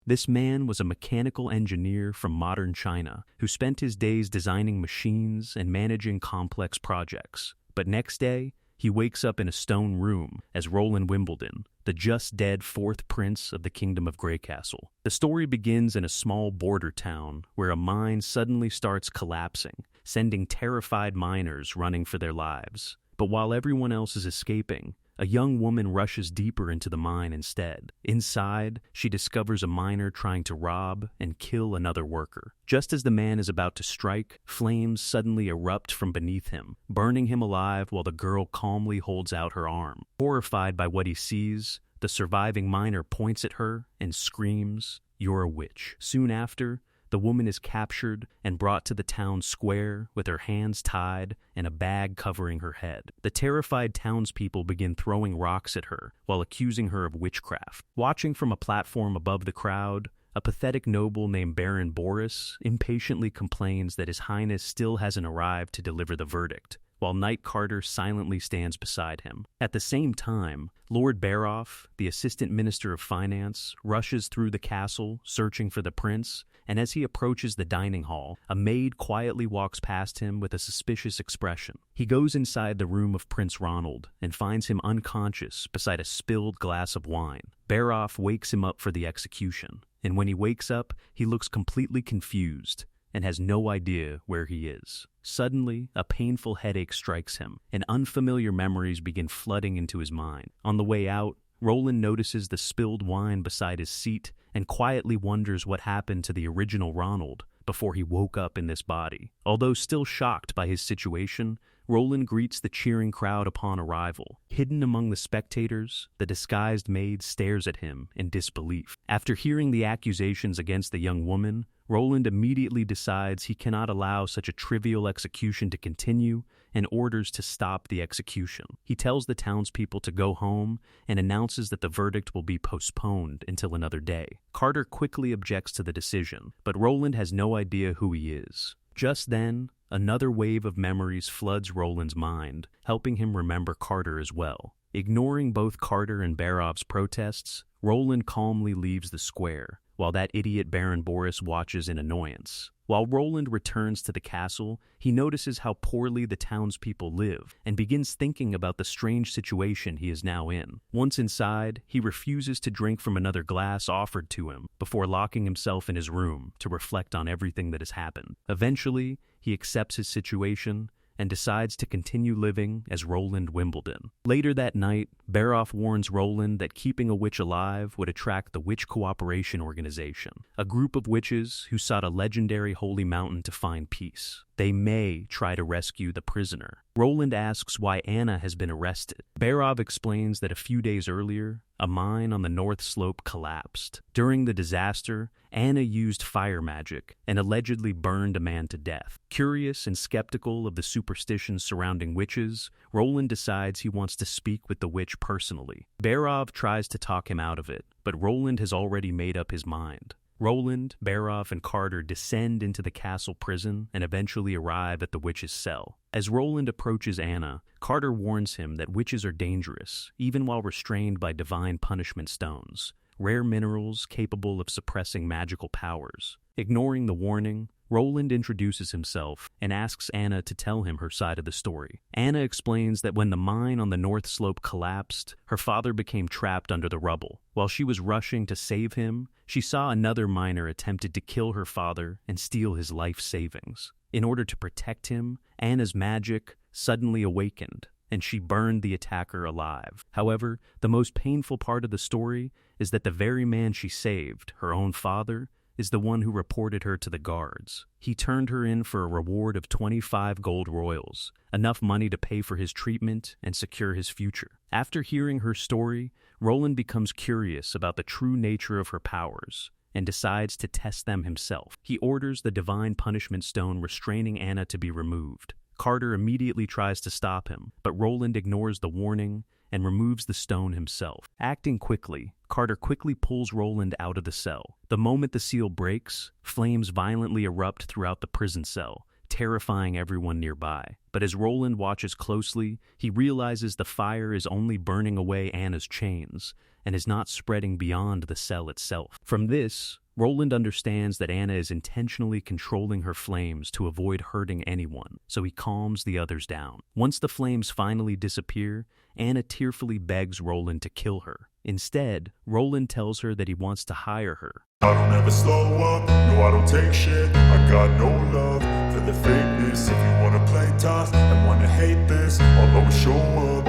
This man was a mechanical engineer from modern China who spent his days designing machines and managing complex projects. But next day, he wakes up in a stone room as Roland Wimbledon, the just-dead fourth prince of the Kingdom of Greycastle. The story begins in a small border town where a mine suddenly starts collapsing, sending terrified miners running for their lives. But while everyone else is escaping, a young woman rushes deeper into the mine instead. Inside, she discovers a miner trying to rob and kill another worker. Just as the man is about to strike, flames suddenly erupt from beneath him, burning him alive while the girl calmly holds out her arm. Horrified by what he sees, the surviving miner points at her and screams, "You're a witch." Soon after, the woman is captured and brought to the town square with her hands tied and a bag covering her head. The terrified townspeople begin throwing rocks at her while accusing her of witchcraft. Watching from a platform above the crowd, a pathetic noble named Baron Boris impatiently complains that His Highness still hasn't arrived to deliver the verdict, while Knight Carter silently stands beside him. At the same time, Lord Baroff, the Assistant Minister of Finance, rushes through the castle searching for the prince, and as he approaches the dining hall, a maid quietly walks past him with a suspicious expression. He goes inside the room of Prince Ronald and finds him unconscious beside a spilled glass of wine. Baroff wakes him up for the execution, and when he wakes up, he looks completely confused and has no idea where he is. Suddenly, a painful headache strikes him, and unfamiliar memories begin flooding into his mind. On the way out, Roland notices the spilled wine beside his seat and quietly wonders what happened to the original Ronald before he woke up in this body. Although still shocked by his situation, Roland greets the cheering crowd upon arrival. Hidden among the spectators, the disguised maid stares at him in disbelief. After hearing the accusations against the young woman, Roland immediately decides he cannot allow such a trivial execution to continue and orders to stop the execution. He tells the townspeople to go home and announces that the verdict will be postponed until another day. Carter quickly objects to the decision, but Roland has no idea who he is. Just then, another wave of memories floods Roland's mind, helping him remember Carter as well. Ignoring both Carter and Baroff's protests, Roland calmly leaves the square, while that idiot Baron Boris watches in annoyance. While Roland returns to the castle, he notices how poorly the townspeople live and begins thinking about the strange situation he is now in. Once inside, he refuses to drink from another glass offered to him before locking himself in his room to reflect on everything that has happened. Eventually, he accepts his situation and decides to continue living as Roland Wimbledon. Later that night, Baroff warns Roland that keeping a witch alive would attract the Witch Cooperation Organization, a group of witches who sought a legendary holy mountain to find peace. They may try to rescue the prisoner. Roland asks why Anna has been arrested. Baroff explains that a few days earlier, a mine on the North Slope collapsed. During the disaster, Anna used fire magic and allegedly burned a man to death. Curious and skeptical of the superstitions surrounding witches, Roland decides he wants to speak with the witch personally. Baroff tries to talk him out of it, but Roland has already made up his mind. Roland, Baroff, and Carter descend into the castle prison and eventually arrive at the witch's cell. As Roland approaches Anna, Carter warns him that witches are dangerous, even while restrained by divine punishment stones, rare minerals capable of suppressing magical powers. Ignoring the warning, Roland introduces himself and asks Anna to tell him her side of the story. Anna explains that when the mine on the North Slope collapsed, her father became trapped under the rubble. While she was rushing to save him, she saw another miner attempted to kill her father and steal his life savings. In order to protect him, Anna's magic suddenly awakened, and she burned the attacker alive. However, the most painful part of the story is that the very man she saved, her own father, is the one who reported her to the guards. He turned her in for a reward of 25 gold royals, enough money to pay for his treatment and secure his future. After hearing her story, Roland becomes curious about the true nature of her powers and decides to test them himself. He orders the divine punishment stone restraining Anna to be removed. Carter immediately tries to stop him, but Roland ignores the warning and removes the stone himself. Acting quickly, Carter quickly pulls Roland out of the cell. The moment the seal breaks, flames violently erupt throughout the prison cell, terrifying everyone nearby. But as Roland watches closely, he realizes the fire is only burning away Anna's chains, and is not spreading beyond the cell itself. From this, Roland understands that Anna is intentionally controlling her flames to avoid hurting anyone, so he calms the others down. Once the flames finally disappear, Anna tearfully begs Roland to kill her. Instead, Roland tells her that he wants to hire her. I don't ever slow up, no I don't take shit. I got no love for the fakeness. If you wanna play tough and wanna hate this, I'll always show up.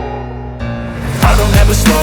I don't ever slow